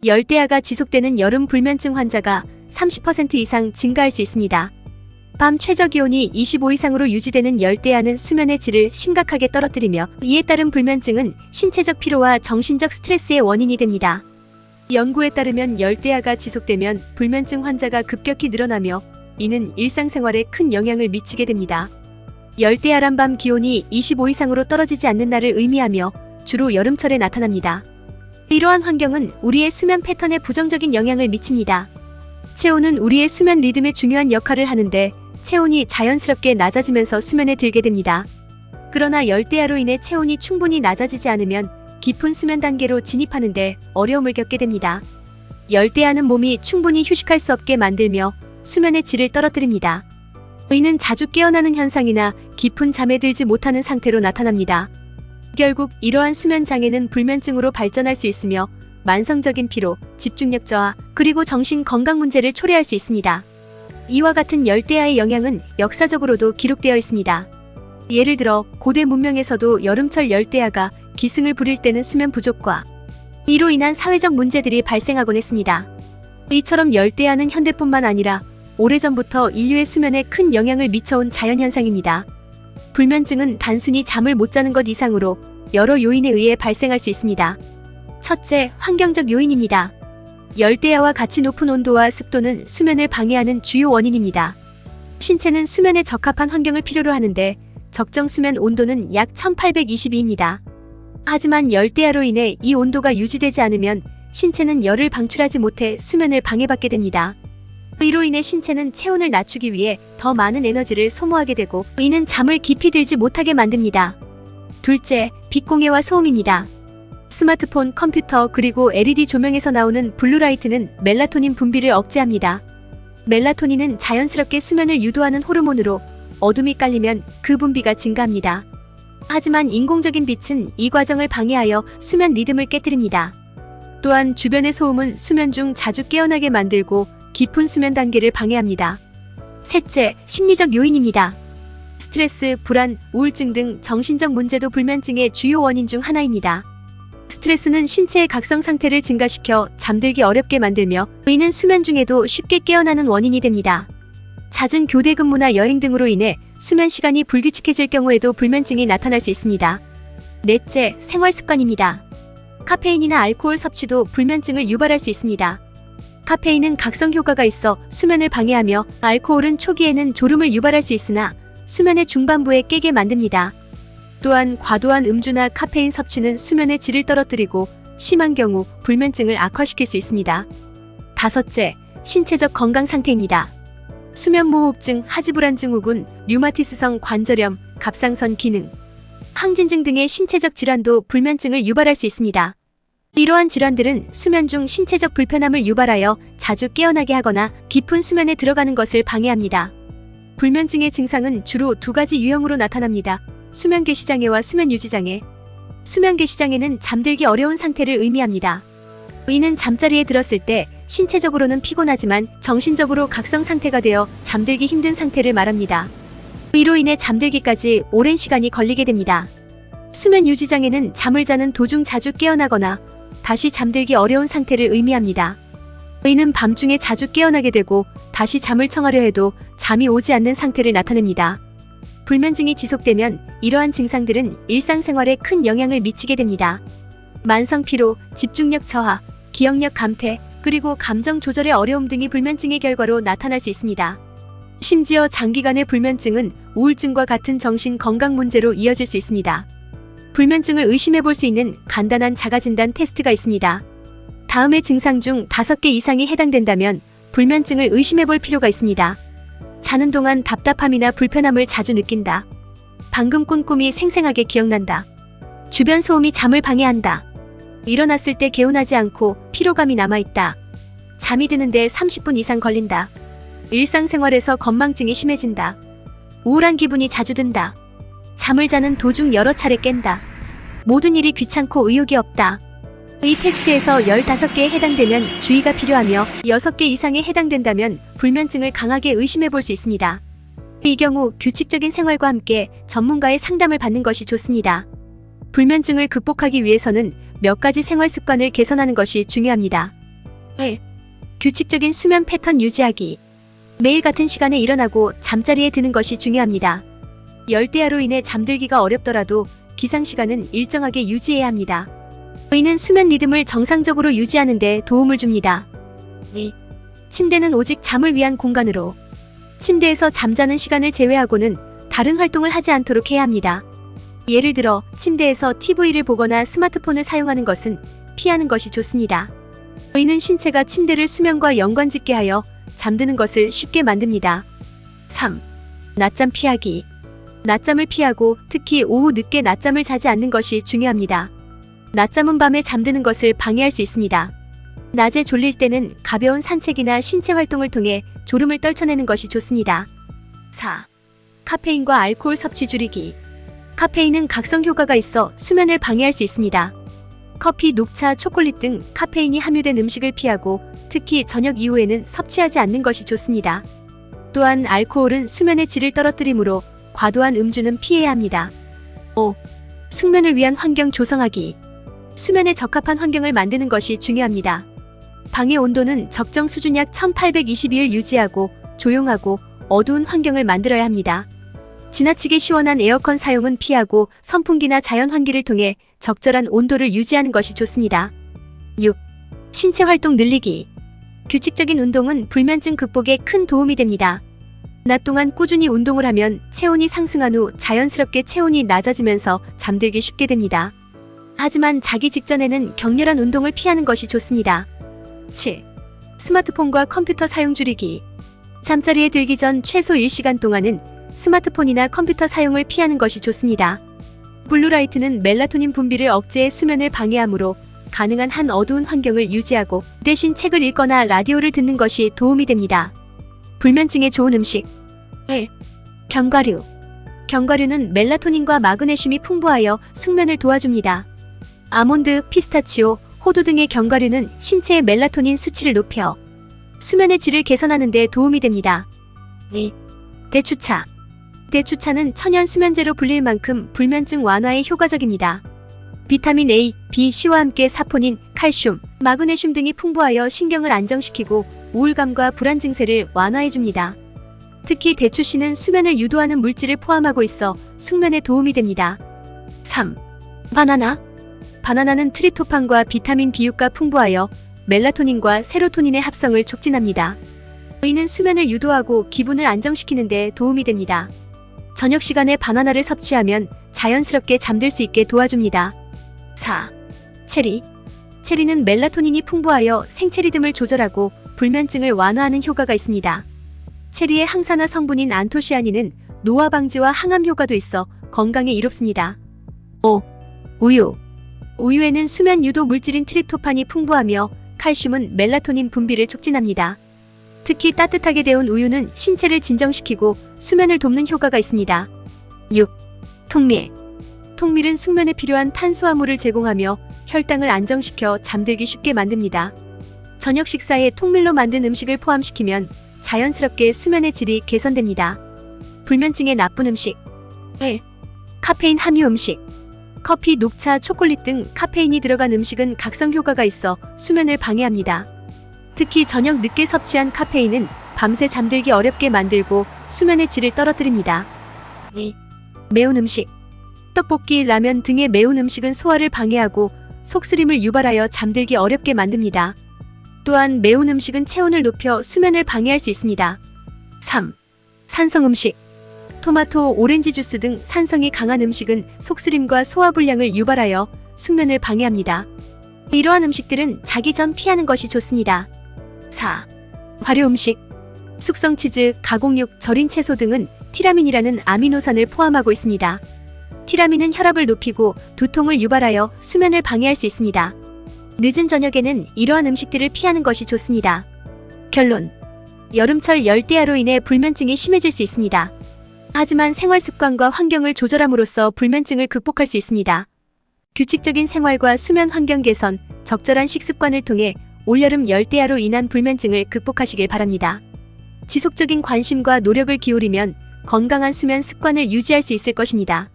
열대야가 지속되는 여름 불면증 환자가 30% 이상 증가할 수 있습니다. 밤 최저기온이 25 이상으로 유지되는 열대야는 수면의 질을 심각하게 떨어뜨리며 이에 따른 불면증은 신체적 피로와 정신적 스트레스의 원인이 됩니다. 연구에 따르면 열대야가 지속되면 불면증 환자가 급격히 늘어나며 이는 일상생활에 큰 영향을 미치게 됩니다. 열대야란 밤 기온이 25 이상으로 떨어지지 않는 날을 의미하며 주로 여름철에 나타납니다. 이러한 환경은 우리의 수면 패턴에 부정적인 영향을 미칩니다. 체온은 우리의 수면 리듬에 중요한 역할을 하는데 체온이 자연스럽게 낮아지면서 수면에 들게 됩니다. 그러나 열대야로 인해 체온이 충분히 낮아지지 않으면 깊은 수면 단계로 진입하는데 어려움을 겪게 됩니다. 열대야는 몸이 충분히 휴식할 수 없게 만들며 수면의 질을 떨어뜨립니다. 이는 자주 깨어나는 현상이나 깊은 잠에 들지 못하는 상태로 나타납니다. 결국 이러한 수면 장애는 불면증으로 발전할 수 있으며 만성적인 피로, 집중력 저하, 그리고 정신 건강 문제를 초래할 수 있습니다. 이와 같은 열대야의 영향은 역사적으로도 기록되어 있습니다. 예를 들어 고대 문명에서도 여름철 열대야가 기승을 부릴 때는 수면 부족과 이로 인한 사회적 문제들이 발생하곤 했습니다. 이처럼 열대야는 현대뿐만 아니라 오래전부터 인류의 수면에 큰 영향을 미쳐온 자연현상입니다. 불면증은 단순히 잠을 못 자는 것 이상으로 여러 요인에 의해 발생할 수 있습니다. 첫째, 환경적 요인입니다. 열대야와 같이 높은 온도와 습도는 수면을 방해하는 주요 원인입니다. 신체는 수면에 적합한 환경을 필요로 하는데 적정 수면 온도는 약 1822입니다. 하지만 열대야로 인해 이 온도가 유지되지 않으면 신체는 열을 방출하지 못해 수면을 방해받게 됩니다. 이로 인해 신체는 체온을 낮추기 위해 더 많은 에너지를 소모하게 되고 이는 잠을 깊이 들지 못하게 만듭니다. 둘째, 빛공해와 소음입니다. 스마트폰, 컴퓨터, 그리고 LED 조명에서 나오는 블루라이트는 멜라토닌 분비를 억제합니다. 멜라토닌은 자연스럽게 수면을 유도하는 호르몬으로 어둠이 깔리면 그 분비가 증가합니다. 하지만 인공적인 빛은 이 과정을 방해하여 수면 리듬을 깨뜨립니다. 또한 주변의 소음은 수면 중 자주 깨어나게 만들고 깊은 수면 단계를 방해합니다. 셋째, 심리적 요인입니다. 스트레스, 불안, 우울증 등 정신적 문제도 불면증의 주요 원인 중 하나입니다. 스트레스는 신체의 각성 상태를 증가시켜 잠들기 어렵게 만들며 이는 수면 중에도 쉽게 깨어나는 원인이 됩니다. 잦은 교대 근무나 여행 등으로 인해 수면 시간이 불규칙해질 경우에도 불면증이 나타날 수 있습니다. 넷째, 생활 습관입니다. 카페인이나 알코올 섭취도 불면증을 유발할 수 있습니다. 카페인은 각성 효과가 있어 수면을 방해하며 알코올은 초기에는 졸음을 유발할 수 있으나 수면의 중반부에 깨게 만듭니다. 또한 과도한 음주나 카페인 섭취는 수면의 질을 떨어뜨리고 심한 경우 불면증을 악화시킬 수 있습니다. 다섯째, 신체적 건강 상태입니다. 수면무호흡증, 하지불안증후군, 류마티스성 관절염, 갑상선 기능, 항진증 등의 신체적 질환도 불면증을 유발할 수 있습니다. 이러한 질환들은 수면 중 신체적 불편함을 유발하여 자주 깨어나게 하거나 깊은 수면에 들어가는 것을 방해합니다. 불면증의 증상은 주로 두 가지 유형으로 나타납니다. 수면개시장애와 수면유지장애. 수면개시장애는 잠들기 어려운 상태를 의미합니다. 이는 잠자리에 들었을 때 신체적으로는 피곤하지만 정신적으로 각성 상태가 되어 잠들기 힘든 상태를 말합니다. 이로 인해 잠들기까지 오랜 시간이 걸리게 됩니다. 수면유지장애는 잠을 자는 도중 자주 깨어나거나 다시 잠들기 어려운 상태를 의미합니다. 이는 밤중에 자주 깨어나게 되고 다시 잠을 청하려 해도 잠이 오지 않는 상태를 나타냅니다. 불면증이 지속되면 이러한 증상들은 일상생활에 큰 영향을 미치게 됩니다. 만성 피로, 집중력 저하, 기억력 감퇴, 그리고 감정 조절의 어려움 등이 불면증의 결과로 나타날 수 있습니다. 심지어 장기간의 불면증은 우울증과 같은 정신 건강 문제로 이어질 수 있습니다. 불면증을 의심해 볼 수 있는 간단한 자가진단 테스트가 있습니다. 다음의 증상 중 5개 이상이 해당된다면 불면증을 의심해 볼 필요가 있습니다. 자는 동안 답답함이나 불편함을 자주 느낀다. 방금 꾼 꿈이 생생하게 기억난다. 주변 소음이 잠을 방해한다. 일어났을 때 개운하지 않고 피로감이 남아있다. 잠이 드는데 30분 이상 걸린다. 일상생활에서 건망증이 심해진다. 우울한 기분이 자주 든다. 잠을 자는 도중 여러 차례 깬다. 모든 일이 귀찮고 의욕이 없다. 이 테스트에서 15개에 해당되면 주의가 필요하며 6개 이상에 해당된다면 불면증을 강하게 의심해 볼 수 있습니다. 이 경우 규칙적인 생활과 함께 전문가의 상담을 받는 것이 좋습니다. 불면증을 극복하기 위해서는 몇 가지 생활 습관을 개선하는 것이 중요합니다. 1. 규칙적인 수면 패턴 유지하기. 매일 같은 시간에 일어나고 잠자리에 드는 것이 중요합니다. 열대야로 인해 잠들기가 어렵더라도 기상시간은 일정하게 유지해야 합니다. 이는 수면 리듬을 정상적으로 유지하는 데 도움을 줍니다. 2. 침대는 오직 잠을 위한 공간으로. 침대에서 잠자는 시간을 제외하고는 다른 활동을 하지 않도록 해야 합니다. 예를 들어 침대에서 TV를 보거나 스마트폰을 사용하는 것은 피하는 것이 좋습니다. 이는 신체가 침대를 수면과 연관짓게 하여 잠드는 것을 쉽게 만듭니다. 3. 낮잠 피하기. 낮잠을 피하고 특히 오후 늦게 낮잠을 자지 않는 것이 중요합니다. 낮잠은 밤에 잠드는 것을 방해할 수 있습니다. 낮에 졸릴 때는 가벼운 산책이나 신체 활동을 통해 졸음을 떨쳐내는 것이 좋습니다. 4. 카페인과 알코올 섭취 줄이기. 카페인은 각성 효과가 있어 수면을 방해할 수 있습니다. 커피, 녹차, 초콜릿 등 카페인이 함유된 음식을 피하고 특히 저녁 이후에는 섭취하지 않는 것이 좋습니다. 또한 알코올은 수면의 질을 떨어뜨리므로 과도한 음주는 피해야 합니다. 5. 숙면을 위한 환경 조성하기. 수면에 적합한 환경을 만드는 것이 중요합니다. 방의 온도는 적정 수준 약 1822를 유지하고 조용하고 어두운 환경을 만들어야 합니다. 지나치게 시원한 에어컨 사용은 피하고 선풍기나 자연환기를 통해 적절한 온도를 유지하는 것이 좋습니다. 6. 신체 활동 늘리기. 규칙적인 운동은 불면증 극복에 큰 도움이 됩니다. 낮 동안 꾸준히 운동을 하면 체온이 상승한 후 자연스럽게 체온이 낮아지면서 잠들기 쉽게 됩니다. 하지만 자기 직전에는 격렬한 운동을 피하는 것이 좋습니다. 7. 스마트폰과 컴퓨터 사용 줄이기. 잠자리에 들기 전 최소 1시간 동안은 스마트폰이나 컴퓨터 사용을 피하는 것이 좋습니다. 블루라이트는 멜라토닌 분비를 억제해 수면을 방해하므로 가능한 한 어두운 환경을 유지하고 대신 책을 읽거나 라디오를 듣는 것이 도움이 됩니다. 불면증에 좋은 음식. 1. 견과류. 견과류는 멜라토닌과 마그네슘이 풍부하여 숙면을 도와줍니다. 아몬드, 피스타치오, 호두 등의 견과류는 신체의 멜라토닌 수치를 높여 수면의 질을 개선하는 데 도움이 됩니다. 2. 대추차. 대추차는 천연 수면제로 불릴 만큼 불면증 완화에 효과적입니다. 비타민 A, B, C와 함께 사포닌, 칼슘, 마그네슘 등이 풍부하여 신경을 안정시키고 우울감과 불안 증세를 완화해줍니다. 특히 대추씨는 수면을 유도하는 물질을 포함하고 있어 숙면에 도움이 됩니다. 3. 바나나. 바나나는 트립토판과 비타민 B6가 풍부하여 멜라토닌과 세로토닌의 합성을 촉진합니다. 이는 수면을 유도하고 기분을 안정시키는 데 도움이 됩니다. 저녁 시간에 바나나를 섭취하면 자연스럽게 잠들 수 있게 도와줍니다. 4. 체리. 체리는 멜라토닌이 풍부하여 생체 리듬을 조절하고 불면증을 완화하는 효과가 있습니다. 체리의 항산화 성분인 안토시아닌은 노화 방지와 항암 효과도 있어 건강에 이롭습니다. 5. 우유. 우유에는 수면 유도 물질인 트립토판이 풍부하며 칼슘은 멜라토닌 분비를 촉진합니다. 특히 따뜻하게 데운 우유는 신체를 진정시키고 수면을 돕는 효과가 있습니다. 6. 통밀. 통밀은 숙면에 필요한 탄수화물을 제공하며 혈당을 안정시켜 잠들기 쉽게 만듭니다. 저녁 식사에 통밀로 만든 음식을 포함시키면 자연스럽게 수면의 질이 개선됩니다. 불면증에 나쁜 음식. 1. 카페인 함유 음식. 커피, 녹차, 초콜릿 등 카페인이 들어간 음식은 각성 효과가 있어 수면을 방해합니다. 특히 저녁 늦게 섭취한 카페인은 밤새 잠들기 어렵게 만들고 수면의 질을 떨어뜨립니다. 2. 매운 음식. 떡볶이, 라면 등의 매운 음식은 소화를 방해하고 속쓰림을 유발하여 잠들기 어렵게 만듭니다. 또한 매운 음식은 체온을 높여 수면을 방해할 수 있습니다. 3. 산성 음식. 토마토, 오렌지 주스 등 산성이 강한 음식은 속쓰림과 소화불량을 유발하여 숙면을 방해합니다. 이러한 음식들은 자기 전 피하는 것이 좋습니다. 4. 발효 음식. 숙성 치즈, 가공육, 절인 채소 등은 티라민이라는 아미노산을 포함하고 있습니다. 티라민은 혈압을 높이고 두통을 유발하여 수면을 방해할 수 있습니다. 늦은 저녁에는 이러한 음식들을 피하는 것이 좋습니다. 결론. 여름철 열대야로 인해 불면증이 심해질 수 있습니다. 하지만 생활 습관과 환경을 조절함으로써 불면증을 극복할 수 있습니다. 규칙적인 생활과 수면 환경 개선, 적절한 식습관을 통해 올여름 열대야로 인한 불면증을 극복하시길 바랍니다. 지속적인 관심과 노력을 기울이면 건강한 수면 습관을 유지할 수 있을 것입니다.